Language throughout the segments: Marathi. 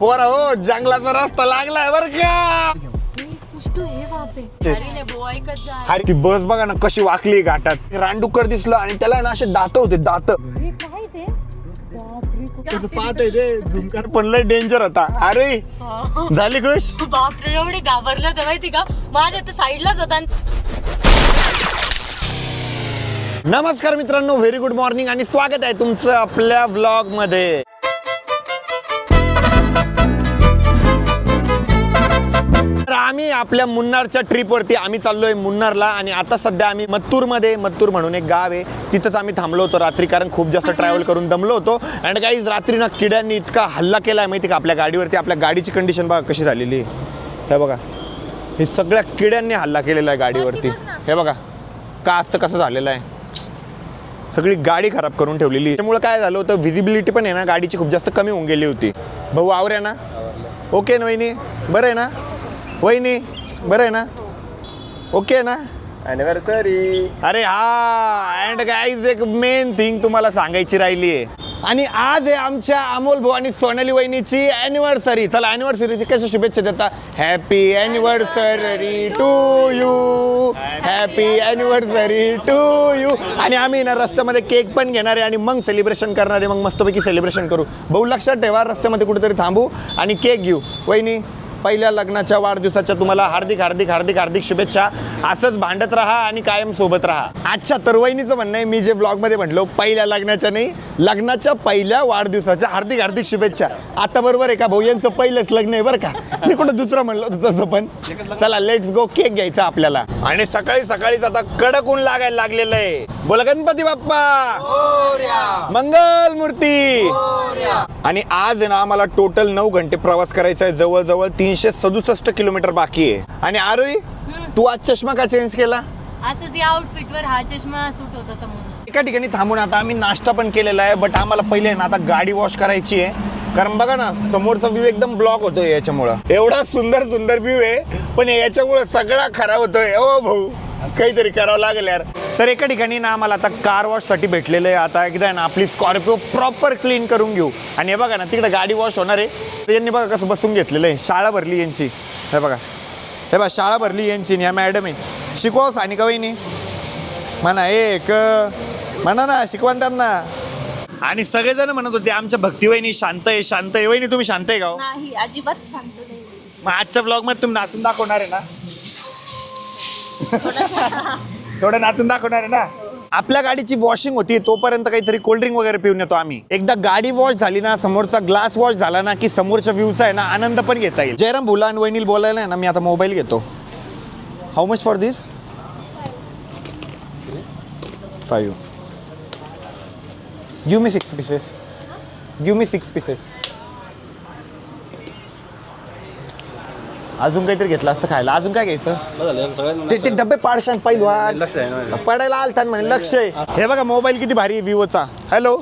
पोरा हो जंगलाचा रस्ता लागलाय बर का. अरे ती बस बघा ना कशी वाकली घाटात. रानडुक्कर दिसलं आणि त्याला ना असे दात होते दात. झुमकार पण लय डेंजर होता. अरे झाली खुश. बापरे एवढे घाबरलं तर माहिती का माझ्या तर साईडलाच होता. नमस्कार मित्रांनो, व्हेरी गुड मॉर्निंग आणि स्वागत आहे तुमचं आपल्या व्लॉग मध्ये. आम्ही आपल्या मुन्नारच्या ट्रिप वरती आम्ही चाललोय मुन्नारला. आणि आता सध्या आम्ही मत्तूर म्हणून एक गाव आहे तिथंच आम्ही थांबलो होतो रात्री, कारण खूप जास्त ट्रॅव्हल करून दमलो होतो. अँड गाईज रात्री ना किड्यांनी इतका हल्ला केलाय माहिती का आपल्या गाडीवरती. आपल्या गाडीची कंडिशन बघा कशी झालेली. हे बघा हे सगळ्या किड्यांनी हल्ला केलेला आहे गाडीवरती. हे बघा काच कसं झालेलं आहे, सगळी गाडी खराब करून ठेवलेली. त्यामुळे काय झालं होतं, व्हिजिबिलिटी पण आहे ना गाडीची खूप जास्त कमी होऊन गेली होती. भाऊ आवऱ्या ना, ओके ना वहिनी, बरं आहे ना वहिनी, बरं आहे ना, ओके ना. ॲनिव्हर्सरी. अरे हा, अँड गाईज एक मेन थिंग तुम्हाला सांगायची राहिली आहे. आणि आज आहे आमच्या अमोल भाऊ आणि सोनाली वहिनीची ॲनिव्हर्सरी. चला ॲनिव्हर्सरीची कशा शुभेच्छा देता. Happy anniversary to you, happy anniversary to you. आणि आम्ही ना रस्त्यामध्ये केक पण घेणार आहे आणि मग सेलिब्रेशन करणार आहे. मग मस्तपैकी सेलिब्रेशन करू. भाऊ लक्षात ठेवा, रस्त्यामध्ये कुठेतरी थांबू आणि केक घेऊ. वहिनी पहिल्या लग्नाच्या वाढदिवसाच्या तुम्हाला हार्दिक हार्दिक हार्दिक हार्दिक शुभेच्छा. असंच भांडत राहा आणि कायम सोबत राहा. अच्छा, तर वहिनीचं म्हणणं आहे, मी जे ब्लॉगमध्ये म्हटलो पहिल्या लग्नाच्या नाही, लग्नाच्या पहिल्या वाढदिवसाच्या हार्दिक हार्दिक शुभेच्छा. आता बरोबर आहे का भाऊ, यांचं पहिलंच लग्न आहे बरं का. मी कुठं दुसरं म्हणलं होतं तसं. पण चला लेट्स गो, केक घ्यायचा आपल्याला. आणि सकाळी सकाळीच आता कडक ऊन लागायला लागलेलं आहे. बोला गणपती बाप्पा मंगल मूर्ती. आणि आज आहे ना आम्हाला टोटल 9 घंटे प्रवास करायचा आहे. जवळजवळ 367 किलोमीटर बाकी आहे. आणि आरोही तू आज चष्मा का चेंज केला. असंच या आउटफिट वर हा चष्मा सूट होत होता म्हणून. एका ठिकाणी थांबून आता आम्ही नाश्ता पण केलेला आहे. बट आम्हाला पहिले ना आता गाडी वॉश करायची आहे, कारण बघा ना समोरचा व्ह्यू एकदम ब्लॉक होतोय याच्यामुळं. एवढा सुंदर सुंदर व्ह्यू आहे पण याच्यामुळे सगळा खराब होतोय. ओ भाऊ काहीतरी करावं लागेल यार. तर एका ठिकाणी ना आम्हाला आता कार वॉश साठी भेटलेलं आहे. आता एकदा ना आपली स्कॉर्पिओ प्रॉपर क्लीन करून घेऊ. आणि हे बघा ना तिकडे गाडी वॉश होणार आहे. तर यांनी बघा कसं बसून घेतलेलं आहे. शाळा भरली यांची. हे बघा, हे बघा शाळा भरली यांची. ह्या मॅडम आहे. शिकवा सानिका वहिनी म्हणा, एक म्हणा ना शिकवान त्यांना. आणि सगळेजण म्हणत होते आमच्या भक्ती वहिनी शांत आहे शांत आहे. वहिनी तुम्ही शांत आहे का? नाही अजिबात शांत नाही. मग आजच्या ब्लॉग मध्ये तुम्ही नाचून दाखवणार आहे ना? थोडं नाचून दाखवणार आहे ना? आपल्या गाडीची वॉशिंग होती तोपर्यंत काहीतरी कोल्ड्रिंक वगैरे पिऊन येतो आम्ही. एकदा गाडी वॉश झाली ना, समोरचा ग्लास वॉश झाला ना, की समोरच्या व्ह्यूचा आहे ना आनंद पण घेता येईल. जयराम भुला आणि वहिनील बोलायला आहे ना, मी आता मोबाईल घेतो. How much for this? 5. Give me 6 pieces. Give me 6 pieces. अजून काहीतरी घेतलं असतं खायला. अजून काय घ्यायचं? ते डबे पाडशान पहिलवान पडायला आलता म्हणे लक्ष आहे. हे बघा मोबाईल किती भारी विवोचा. हॅलो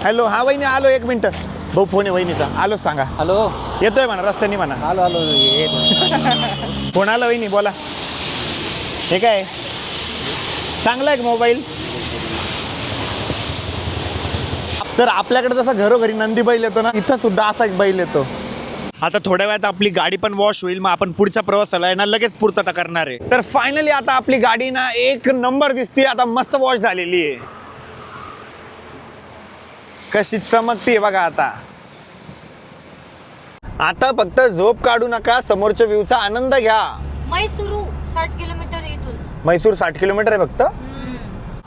हॅलो, हा वहिनी आलो, 1 मिनिट. भाऊ फोन आहे वहिनीचा. आलो सांगा. हॅलो, येतोय म्हणा रस्त्याने म्हणा. Hello hello. फोन आला वहिनी, बोला. हे काय चांगला आहे मोबाईल. तर आपल्याकडे जसा घरोघरी नंदी बैल येतो ना, इथं सुद्धा असा एक बैल येतो. आता थोड्या वेळात आपली गाडी पण वॉश होईल. मग आपण पुढच्या प्रवासाला आहे ना लगेच पूर्तता करणार आहे. तर फायनली आता आपली गाडी ना 1 नंबर दिसते. आता मस्त वॉश झालेली आहे. कशी चमकते बघा. आता फक्त झोप काढू नका, समोरच्या व्ह्यूचा आनंद घ्या. मैसूर 60 किलोमीटर इथून. म्हैसूर 60 किलोमीटर आहे फक्त.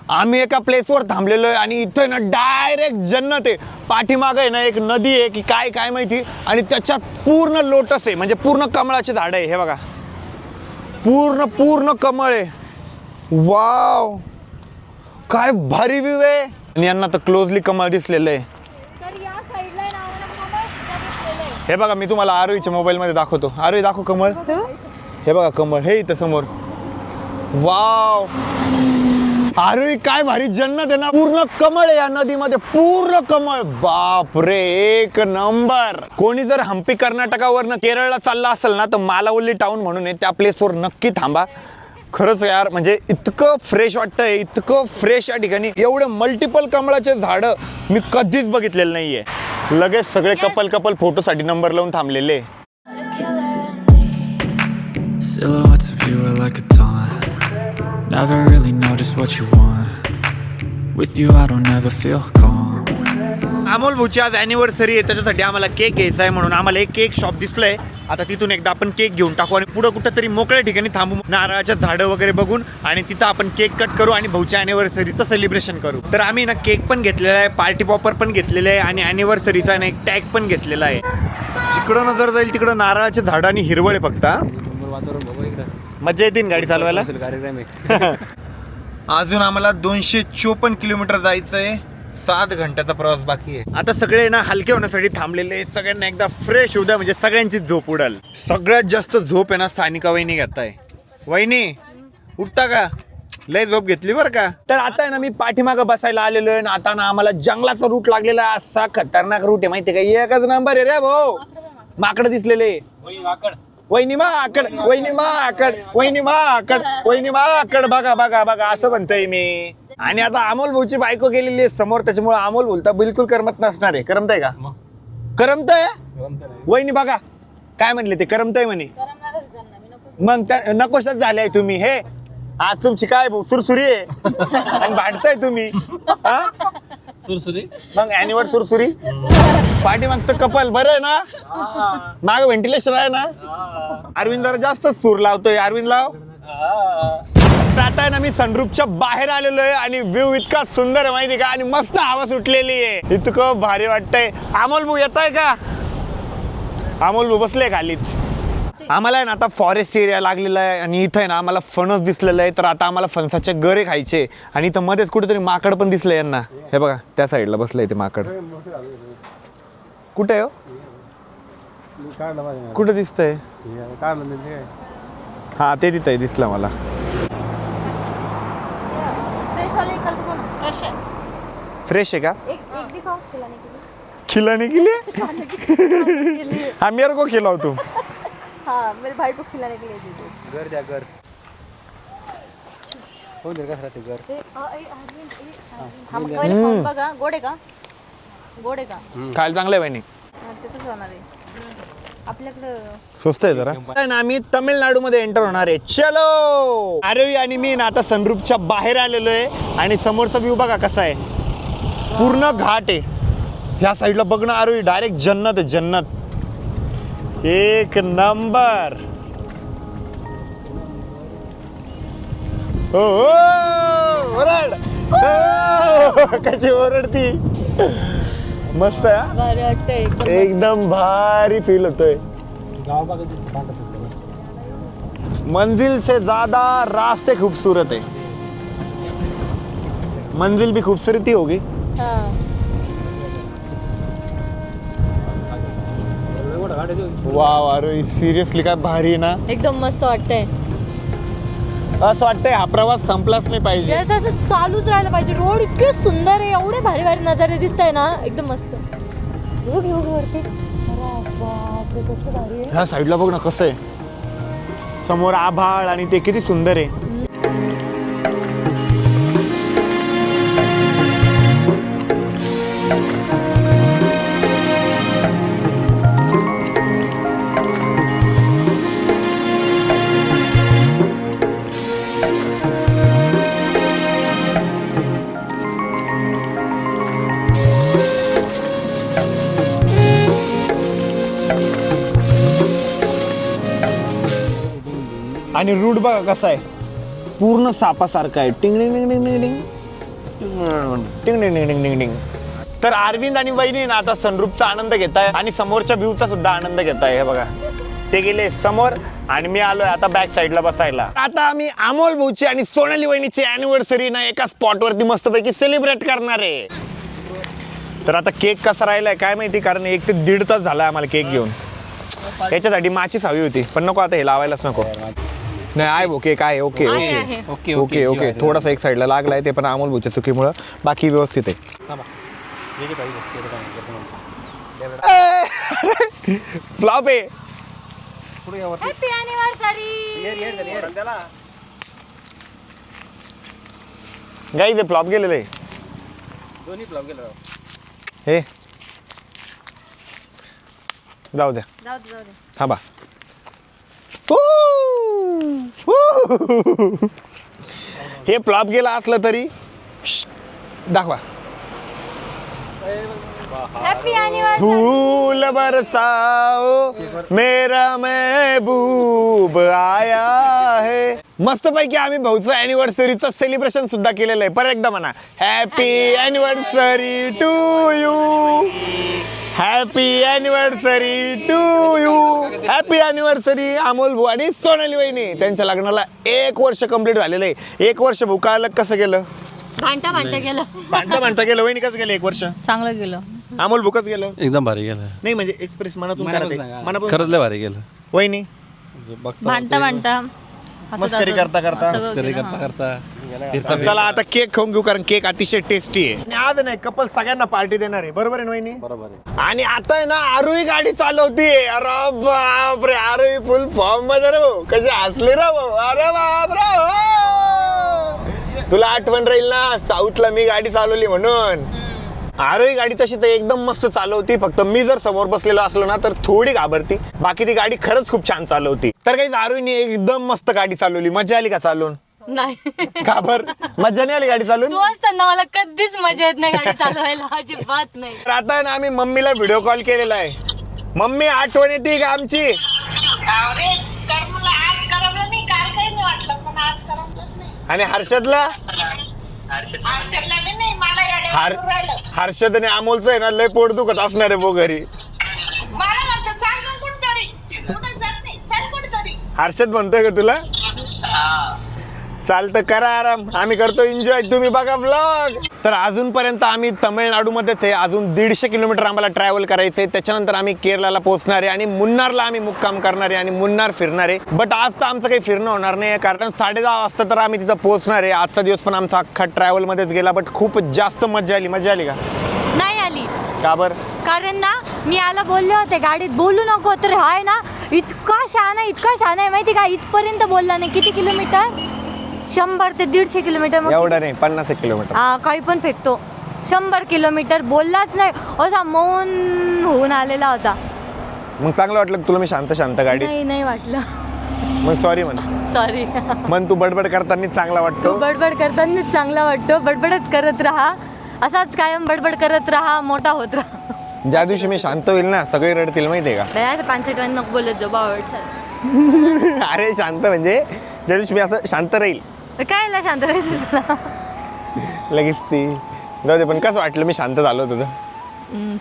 आम्ही एका प्लेसवर थांबलेलो आहे आणि इथं ना डायरेक्ट जन्नत आहे. पाठीमागं आहे ना एक नदी आहे की काय काय माहिती. आणि त्याच्यात पूर्ण लोटस आहे, म्हणजे पूर्ण कमळाचे झाड आहे. हे बघा पूर्ण पूर्ण कमळ आहे. वाव काय भारी व्ह्यू आहे. आणि यांना तर क्लोजली कमळ दिसलेलं आहे. तर या साइडला ना हे बघा मी तुम्हाला आरोहीच्या मोबाईलमध्ये दाखवतो. आरोही दाखव कमळ. हे बघा कमळ हे इथं समोर. वाव आरोही काय भारी जन्नत आहे ना. पूर्ण कमळ आहे या नदीमध्ये, पूर्ण कमळ. बाप रे, 1 नंबर. कोणी जर हम्पी कर्नाटकावरनं केरळला चालला असेल ना, तर मालावल्ली टाउन म्हणून आहे, त्या प्लेसवर नक्की थांबा. खरंच यार म्हणजे इतकं फ्रेश वाटतंय, इतकं फ्रेश या ठिकाणी. एवढे मल्टिपल कमळाचे झाडं मी कधीच बघितलेलं नाहीये. लगेच सगळे कपल फोटोसाठी नंबर लावून थांबलेले. Silhouettes of you are like a taunt. Never really know just what you want. With you I don't ever feel calm. Amol भाऊची आज अॅनिव्हर्सरी आहे, त्याच्यासाठी आम्हाला केक घ्यायचा आहे. म्हणून आम्हाला एक केक शॉप दिसलंय. आता तिथून एकदा आपण केक घेऊन टाकू आणि पुढं कुठं तरी मोकळ्या ठिकाणी थांबू, नारळाच्या झाडं वगैरे बघून, आणि तिथं आपण केक कट करू आणि भाऊच्या अॅनिव्हर्सरीचं सेलिब्रेशन करू. तर आम्ही ना केक पण घेतलेला आहे, पार्टी पॉपर पण घेतलेलं आहे आणि अॅनिव्हर्सरीचा ना एक टॅग पण घेतलेला आहे. जिकडं नजर जाईल तिकडं नारळाचे झाडं आणि हिरवळ आहे फक्त. मजा येतील गाडी चालवायला. अजून आम्हाला 254 किलोमीटर जायचं आहे. 7 घंट्याचा प्रवास बाकी आहे. आता सगळे ना हलके होण्यासाठी थांबलेले. सगळ्यांना एकदा फ्रेश होऊ द्या म्हणजे सगळ्यांची झोप उडल. सगळ्यात जास्त झोप आहे ना सानिका वहिनी घेताय. वहिनी उठता का? लय झोप घेतली बरं का. तर आता आहे ना मी पाठीमागं बसायला आलेलो आहे. आता ना आम्हाला जंगलाचा रूट लागलेला, असा खतरनाक रूट आहे माहिती आहे का. एकच नंबर आहे रे भाऊ. माकड दिसलेले. वहिनी माकड, वहिनी माकड, वहिनी माकड, वहिनी माकड. बघा बघा बघा असं म्हणतोय मी. आणि आता अमोल भाऊची बायको गेलेली आहे समोर, त्याच्यामुळे अमोल बोलता बिलकुल करमत नसणार आहे. करमतय का? करमतय. वहिनी बघा काय म्हणले ते, करमतय म्हणे. मग नकोशच झाले तुम्ही. हे आज तुमची काय भाऊ सुरसुरी आहे आणि भांडताय तुम्ही. सुरसुरी मग अॅनिव्हर्सरी सुरसुरी. पाठीमागचं कपल बरं आहे ना, माग व्हेंटिलेशन आहे ना. अरविंद जरा जास्त सूर लावतोय. अरविंद लाव. आता आहे ना मी सनरूफच्या बाहेर आलेलो आहे आणि व्ह्यू इतका सुंदर आहे माहिती का, आणि मस्त हवा सुटलेली आहे. इतकं भारी वाटतंय. अमोल भाऊ येत आहे का? अमोल भाऊ बसले खालीच. आम्हाला आहे ना आता फॉरेस्ट एरिया लागलेला आहे आणि इथं आहे ना आम्हाला फणस दिसलेलं आहे. तर आता आम्हाला फणसाचे गरे खायचे. आणि इथं मध्येच कुठेतरी माकड पण दिसलंय यांना. हे बघा त्या साईडला बसलंय ते माकड. कुठे आहे हो? कुठं दिसतंय? हा ते तिथं दिसलं मला. फ्रेश है क्या? एक दिखाओ खिलाने के लिए हाँ मेरे को खिलाओ तुम. हाँ मेरे भाई को खिलाने के लिए दे दो. घर जा घर. कोण घर कसं राहते घर? हम पहिले खाऊन बघा. गोड आहे का? गोड आहे का? खायला चांगलं आहे बहिणी. ते कसं होणार आहे आपल्याकडं. स्वस्त आहे जरा. आम्ही तमिळनाडूमध्ये एंटर होणार आहे. चलो. आरवी आणि मी ना आता सनरूफच्या बाहेर आलेलो आहे आणि समोरचा व्ह्यू बघा कसा आहे. पूर्ण घाट आहे. ह्या साईडला बघ ना आरवी, डायरेक्ट जन्नत आहे जन्नत. एक नंबर. हो ओरड. कशी ओरडती. मस्त आहे. भारी वाटतंय. एकदम भारी फील होतोय. गाव बघा दिसतं पांढरं. मंजिल से ज्यादा रास्ते खूबसूरत है. मंजिल भी खूबसूरती होगी. वाव अरे सिरियसली काय भारी आहे ना. एकदम मस्त वाटतंय. असं वाटतंय हा प्रवास संपलाच नाही पाहिजे. असं चालूच राहायला पाहिजे. रोड इतके सुंदर आहे, एवढे भारी भारी नजारे दिसत आहे ना, एकदम मस्त. वरती ह्या साईडला बघ ना कसं आहे. समोर आभाळ आणि ते किती सुंदर आहे. आणि रूट बघा कसा आहे. पूर्ण सापासारखा आहे. टिंग टिंग टिंग टिंग टिंग टिंग टिंग टिंग टिंग टिंग टिंग. तर अरविंद आणि वहिनी ना आता सनरूफचा आनंद घेताय आणि समोरच्या व्ह्यूचा सुद्धा आनंद घेताय. हे बघा ते गेले समोर आणि मी आलोय आता बॅक साईडला बसायला. आता आम्ही अमोल भाऊची आणि सोनाली वहिनीची अॅनिव्हर्सरी ना एका स्पॉटवरती मस्तपैकी सेलिब्रेट करणार आहे. तर आता केक कसा राहिलाय काय माहिती, कारण 1 ते 1.5 तास झाला आम्हाला केक घेऊन. याच्यासाठी माचीच हवी होती पण नको, आता हे लावायलाच नको. नाही आहे ओके काय okay okay okay okay okay. थोडासा एक साईडला लागलाय ते पण अमोल भाऊच्या चुकीमुळं, बाकी व्यवस्थित आहे. फ्लॉप आहे. Happy anniversary. गाई ते फ्लॉप गेलेलं आहे दोन्ही फ्लॉप गेलं राव. हे जाऊ द्या जाऊ दे जाऊ दे. थांबा हे फ्लॉप गेला असलं तरी दाखवा हॅपी अॅनिव्हर्सरी. फूल बरसाओ मेरा महबूब आया है. मस्तपैकी आम्ही भाऊचं अॅनिव्हर्सरीचं सेलिब्रेशन सुद्धा केलेलं आहे. परत एकदा म्हणा happy anniversary to you. Happy anniversary to you. Happy anniversary Amol भाऊ आणि सोनाली वहिनी. त्यांच्या लग्नाला 1 वर्ष कंप्लीट झालेलं आहे. 1 वर्ष भाऊ कळालं कसं गेलं. भांडता भांडता गेलं. म्हणता गेलं वहिनी कसं गेलं 1 वर्ष. चांगलं गेलं. अमोल भाऊ कसं गेलं. एकदम भारी गेलं. नाही म्हणजे एक्सप्रेस मनातून मनापासून करते. सांगा. मनापासून खरंच लय भारी गेलं. वहिनी बघता भांडता भांडता मस्करी करता करता करता चला आता केक खाऊन घेऊ कारण केक अतिशय टेस्टी आहे. आणि आज नाही कपल सगळ्यांना पार्टी देणार आहे. बरोबर आहे ना वहिनी. बरोबर आहे. आणि आता आहे ना आरोही गाडी चालवतीये. अरे बापरे आरोही फुल फॉर्म मध्ये रे भाऊ. कसे हसले रे भाऊ. अरे बापरे हो. तुला आठवण राहील ना साऊथला मी गाडी चालवली म्हणून. आरोही गाडी तशी तर एकदम मस्त चालवती. फक्त मी जर समोर बसलेलो असलो ना तर थोडी घाबरती. बाकी ती गाडी खरंच खूप छान चालवती. तर काही आरोहीने एकदम मस्त गाडी चालवली. मजा आली का चालवून. नाही घाबर मजा नाही आली गाडी चालवून. तू असताना मला कधीच मजा येत नाही गाडी चालवायला. अजिबात नाही. तर आता आहे ना आम्ही मम्मीला व्हिडिओ कॉल केलेला आहे. मम्मी आठवण येते का आमची. अरे तर मला आज करमलं नाही. काल काही नाही वाटलं पण आज करमलंच नाही. आणि हर्षदला हर्षदला बी नाही. मला येड्यावर करून राहिलं. हर्षद आणि अमोलचं आहे ना लय पोट दुखत असणार आहे भाऊ घरी. मला म्हणतो चाल मग कुठतरी. कुठं जात नाही. चाल कुठतरी. हर्षद म्हणतोय का तुला. चालतं करा आराम. आम्ही करतो एन्जॉय. तुम्ही बघा व्लॉग. तर अजूनपर्यंत आम्ही तमिळनाडूमध्येच आहे. अजून 150 किलोमीटर आम्हाला ट्रॅव्हल करायचं आहे. त्याच्यानंतर आम्ही केरळला पोहोचणार आहे आणि मुन्नारला आम्ही मुक्काम करणार आहे आणि मुन्नार फिरणार आहे. बट आज तर आमचं काही फिरणं होणार नाही कारण 10:30 वाजता तर आम्ही तिथं पोहोचणार आहे. आजचा दिवस पण आमचा अख्खा ट्रॅव्हलमध्येच गेला. बट खूप जास्त मजा आली. मजा आली का. नाही आली. का बरं. कारण ना मी याला बोलले होते गाडीत बोलू नको तर हाय ना इतका शहाणा आहे माहिती का. इथपर्यंत बोलला नाही. किती किलोमीटर 100 ते 150 किलोमीटर. एवढं नाही 50 किलोमीटर. काही पण फेकतो. 100 किलोमीटर बोललाच नाही. असा मौन होऊन आलेला होता. मग चांगलं वाटलं का तुला मी शांत गाडी. नाही वाटलं. मग सॉरी म्हण. सॉरी. मन तू बडबड करताना चांगला वाटतो. बडबड करतानाच चांगला वाटतो. बडबडच करत राहा. असाच कायम बडबड करत राहा. मोठा होत राहा. ज्या दिवशी मी शांत होईल ना सगळे रडतील माहितीये का. 5 नको बोलत जाऊ बावड. अरे शांत म्हणजे ज्या दिवशी मी असं शांत राहील काय शांत राहायचं तुला. लगेच ती जाऊ दे. पण कसं वाटलं मी शांत झालो तुझं.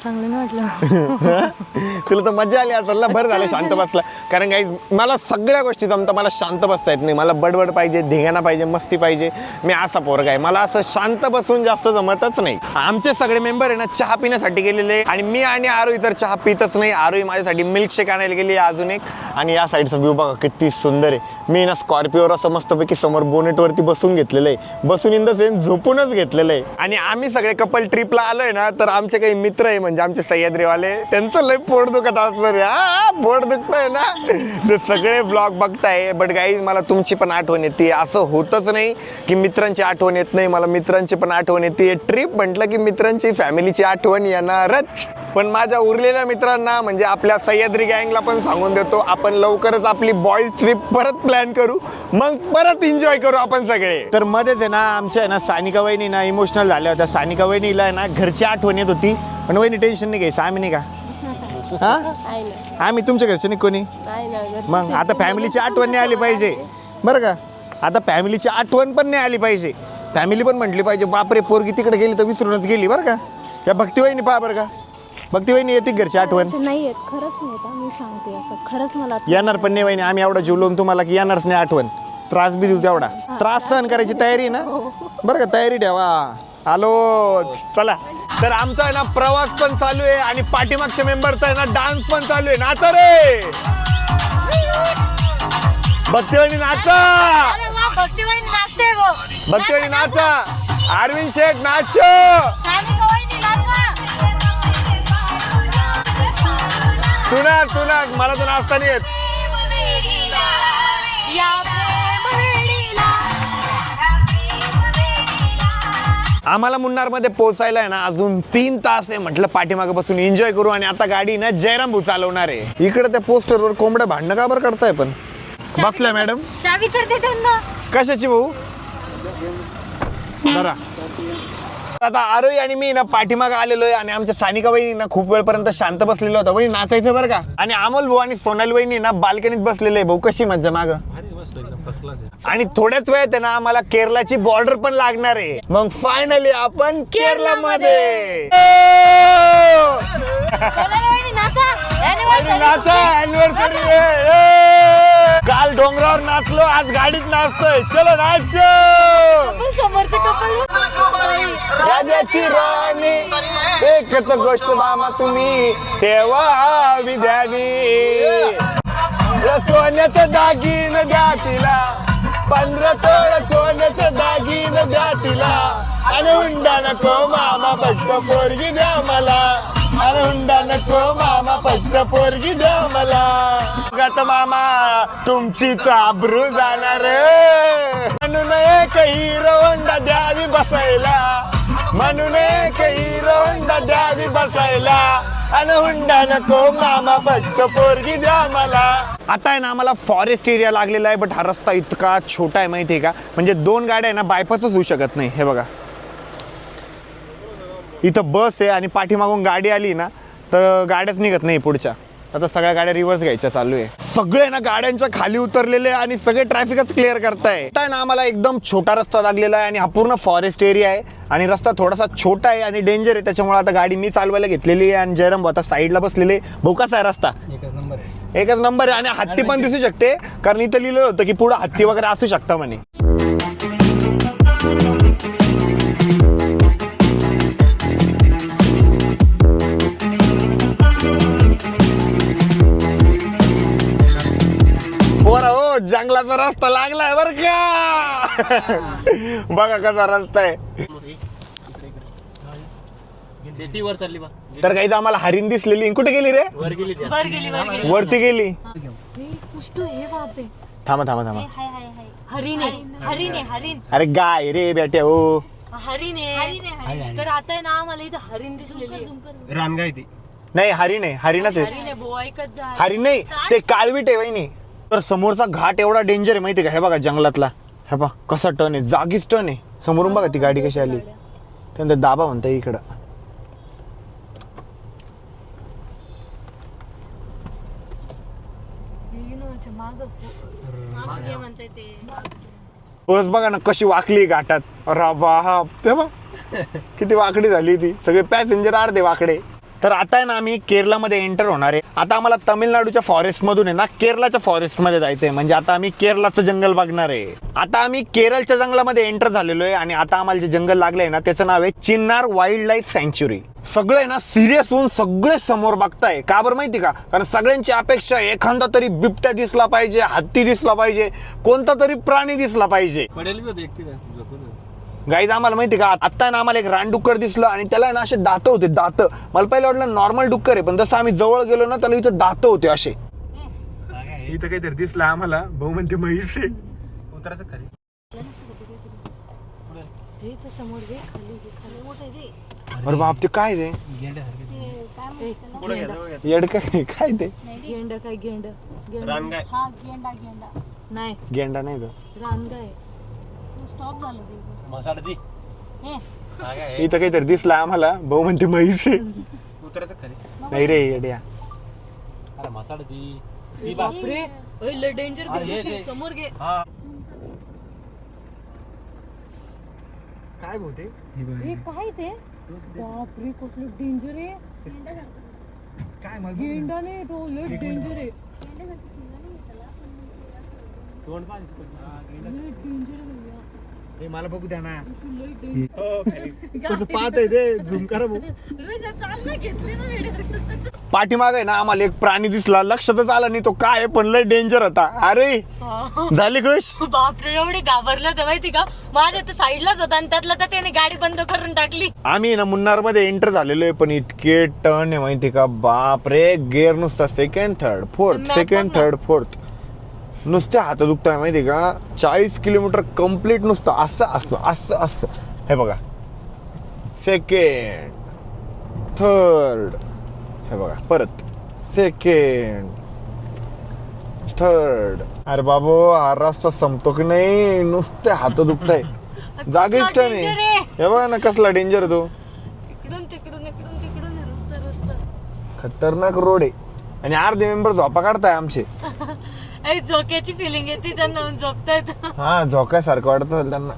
चांगलं नाही वाटलं. तुला तर मजा आली असेल. बरं झालं शांत बसला. कारण काही मला सगळ्या गोष्टी जमतं. मला शांत बसता येत नाही. मला बडबड पाहिजे. धिंगाणा पाहिजे. मस्ती पाहिजे. मी असा पोरगा आहे. मला असं शांत बसून जास्त जमतच नाही. आमचे सगळे मेंबर आहे ना चहा पिण्यासाठी गेलेले आणि मी आणि आरोही तर चहा पितच नाही. आरोही माझ्यासाठी मिल्कशेक आणायला गेली अजून एक. आणि या साईडचा व्ह्यू बघा किती सुंदर आहे. मी ना स्कॉर्पिओवर असं मस्तपैकी समोर बोनेटवरती बसून घेतलेलं आहे. बसून इन द सेन्स झोपूनच घेतलेलं आहे. आणि आम्ही सगळे कपल ट्रिपला आलोय ना तर आमचे काही मित्र आहे म्हणजे आमचे सह्याद्रीवाले त्यांचं लय पोट दुखत असणार. हा पोट दुखतंय ना ते सगळे ब्लॉग बघताय. बट गाईज मला तुमची पण आठवण येते. असं होतच नाही की मित्रांची आठवण येत नाही. मला मित्रांची पण आठवण येते. ट्रिप म्हटलं की मित्रांची फॅमिलीची आठवण येणारच. पण माझ्या उरलेल्या मित्रांना म्हणजे आपल्या सह्याद्री गँगला पण सांगून देतो आपण लवकरच आपली बॉईज ट्रिप परत प्लॅन करू. मग परत एन्जॉय करू आपण सगळे. तर मध्येच आहे ना आमच्या आहे ना सानिका वहिनी ना इमोशनल झाल्या होत्या. सानिका वहिनीला आहे ना घरची आठवण येत होती. पण वहिनी टेन्शन नाही घ्यायचं. आम्ही नाही का. हा आम्ही तुमच्या घरचे नाही कोणी. मग आता फॅमिलीची आठवण नाही आली पाहिजे बरं का. आता फॅमिलीची आठवण पण नाही आली पाहिजे. फॅमिली पण म्हटली पाहिजे बापरे पोरगी तिकडे गेली तर विसरूनच गेली बरं का. या भक्तीवहिनी पहा बरं का. भक्तीवहिनी येते घरची आठवण. नाही येत खरंच नाही येत. मी सांगते असं खरंच मला येणार पण नाही वहिनी. आम्ही एवढा जीव लावून तुम्हाला की येणारच नाही आठवण. त्रास बी देऊ तेवढा. त्रास सहन करायची तयारी ना बरं का. तयारी ठेवा. आलो चला. तर आमचा आहे ना प्रवास पण चालू आहे आणि पाठीमागच्या मेंबरचा आहे ना डान्स पण चालू आहे. नाचा रे भक्तीवहिनी नाचा. भक्तीवहिनी नाचते गो. भक्तीवहिनी नाचा. अरविंद शेठ नाचो. तुना मला तर नाचता नाही येत. आम्हाला मुन्नारमध्ये पोहोचायला आहे ना अजून 3 तास आहे. म्हटलं पाठीमागे बसून एन्जॉय करू आणि आता गाडी ना जयराम भाऊ चालवणार आहे. इकडे त्या पोस्टरवर कोंबड्या भांडणं का बरं करताय पण बसल्या मॅडम चावी तर दे त्यांना. कशाची भाऊ जरा आता आरोही आणि मी ना पाठीमागे आलेलो आहे आणि आमच्या सानिका वहिनी ना खूप वेळपर्यंत शांत बसलेलो होता. वहिनी नाचायचं बरं का. आणि अमोल भाऊ आणि सोनाली वहिनी ना बाल्कनीत बसलेले आहे. भाऊ कशी मज्जा माग आणि थोड्याच वेळात आहे ना आम्हाला केरलाची बॉर्डर पण लागणार आहे. मग फायनली आपण केरलामध्ये काल डोंगरावर नाचलो, आज गाडीत नाचतोय. चलो नाच. समोरचं कपल राजाची राणी एकच गोष्ट मामा तुम्ही तेव्हा विद्यानी सोन्याचं दागीन द्या तिला 15 तोळ सोन्याचं दागीन द्या तिला आणि हुंडा नको मामा फक्त पोरगी द्या मला आणि हुंडा नको मामा फक्त पोरगी द्या मला. गत मामा तुमची चाबरू जाणार म्हणून एक हिरो होंडा द्यावी बसायला म्हणून एक हिरो होंडा द्यावी बसायला आणि हुंडा नको मामा फक्त पोरगी द्या मला. आता आहे ना आम्हाला फॉरेस्ट एरिया लागलेला आहे. बट हा रस्ता इतका छोटा आहे माहिती आहे का. म्हणजे 2 गाड्या आहे ना बायपासच होऊ शकत नाही. हे बघा इथं बस आहे आणि पाठीमागून गाडी आली ना तर गाड्याच निघत नाही पुढच्या. आता सगळ्या गाड्या रिव्हर्स घ्यायच्या चालू आहे. सगळे ना गाड्यांच्या खाली उतरलेले आणि सगळे ट्रॅफिकच क्लिअर करताय. आता ना आम्हाला एकदम छोटा रस्ता लागलेला आहे आणि हा पूर्ण फॉरेस्ट एरिया आहे आणि रस्ता थोडासा छोटा आहे आणि डेंजर आहे. त्याच्यामुळे आता गाडी मी चालवायला घेतलेली आहे आणि जयराम आता साईडला बसलेले. भाऊ कसा आहे रस्ता? एकच नंबर आहे आणि हत्ती पण दिसू शकते कारण इथं लिहिलं होतं की पुढे हत्ती वगैरे असू शकतं म्हणे. हो जंगलाचा रस्ता लागलाय बर का. बघा कसा रस्ता आहे. तर काही आम्हाला हरिण दिसलेली. कुठे गेली रे? वरती गेली. थांबा थांबा थांबा. हरिण अरे गाय रे बेटे हो. हरिण तर आता ना आम्हाला इथं हरिण दिसलेली. रानगाय ती नाही हरिण आहे. हरिणच आहे. हरिण नाही ते काळवीट आहे वहिनी. तर समोरचा घाट एवढा डेंजर आहे माहिती का. हे बघा जंगलातला हे बघा कसा टर्न आहे. जागीच टर्न आहे. समोरून बघा ती गाडी कशी आली. त्यानंतर दाबा म्हणताय इकडं. बस बघा ना कशी वाकली घाटात. अरे बाप ते बघ किती वाकडी झाली ती. सगळे पॅसेंजर अर्धे वाकडे. तर आता आहे ना आम्ही केरलामध्ये एंटर होणार आहे. आता आम्हाला तामिळनाडूच्या फॉरेस्ट मधून आहे ना केरलाच्या फॉरेस्ट मध्ये जायचंय. म्हणजे आता आम्ही केरलाचं जंगल बघणार आहे. आता आम्ही केरळच्या जंगलामध्ये एंटर झालेलो आहे आणि आता आम्हाला जे जंगल लागलंय ना त्याचं नाव आहे चिन्नार वाईल्ड लाईफ सँच्युरी. सगळे ना सिरियस होऊन सगळे समोर बघताय. का बरं माहिती का. कारण सगळ्यांची अपेक्षा एखादा तरी बिबट्या दिसला पाहिजे, हत्ती दिसला पाहिजे, कोणता तरी प्राणी दिसला पाहिजे. गाईज आम्हाला माहिती का आता ना आम्हाला एक रानडुक्कर दिसलं आणि त्याला ना असे दात होते. दात मला पहिलं वाटलं नॉर्मल डुक्कर आहे पण जसं आम्ही जवळ गेलो ना त्याला इथं दात होते असे. इथं काहीतरी दिसलं आम्हाला. भाऊ म्हणते म्हैस आहे. उतरायचं खाली. अरे बाप ते काय ते येड काय ते गेंडा काय गेंडा रानगाय नाही गेंडा नाही तो. रानगाय स्टॉप झालं ते. इथं काहीतरी दिसलं आम्हाला. भाऊ म्हणते म्हैस आहे. उतरायचं खाली. नाही रे येड्या. अरे मासाड ती बापरे लय डेंजर. समोर घे. काय बोलते हे काय ते. बापरे कसलं डेंजर आहे. काय गेंडा नाही तो लय डेंजर आहे. मला बघू द्या ना कसं पाहत आहे ते. झूम करा पाठीमाग आहे ना आम्हाला एक प्राणी दिसला. लक्षातच आला नाही तो काय पण लय डेंजर होता. अरे झाली खुश. बापरे एवढे घाबरलं तर माहिती का. माझ्या तर साईडलाच होता आणि त्यातला तर त्याने गाडी बंद करून टाकली. आम्ही ना मुन्नार मध्ये एंटर झालेलो आहे पण इतके टर्न आहे माहिती का. बापरे गेअर नुसता second third fourth second third fourth नुसत्या हात दुखताय माहिती का. 40 किलोमीटर कम्प्लीट नुसतं असं असं असं असं. हे बघा सेकंड, थर्ड, हे बघा परत सेकंड, थर्ड. अरे बाबू हा रस्ता संपतो की नाही, नुसते हात दुखताय, जागीच कसला नाही. danger आहे. हे बघा ना कसला डेंजर तो, इकडून तिकडून इकडून तिकडून आहे रस्ता रस्ता. खतरनाक रोड आहे. आणि अर्धे मेंबर झोपा काढताय आमचे. अरे झोक्याची फिलिंग येते त्यांना झोपतायत. हा झोकायसारखं वाटत असेल त्यांना.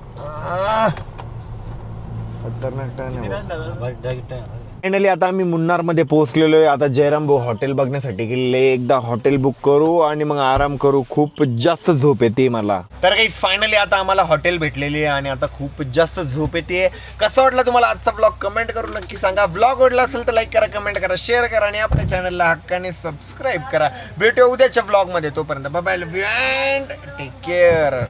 खतरनाक टर्न आहे. फायनली आता आम्ही मुन्नार मध्ये पोहोचलेलो आहे. आता जयराम भाऊ हॉटेल बघण्यासाठी गेलेले. एकदा हॉटेल बुक करू आणि मग आराम करू. खूप जास्त झोप येते मला. तर काही फायनली आता आम्हाला हॉटेल भेटलेली आहे आणि आता खूप जास्त झोप येते. कसं वाटलं तुम्हाला आजचा ब्लॉग कमेंट करून नक्की सांगा. ब्लॉग आवडला असेल तर लाईक करा, कमेंट करा, शेअर करा आणि आपल्या चॅनलला हक्काने सबस्क्राईब करा. भेटूया उद्याच्या ब्लॉग मध्ये. तोपर्यंत bye bye, love you and take care.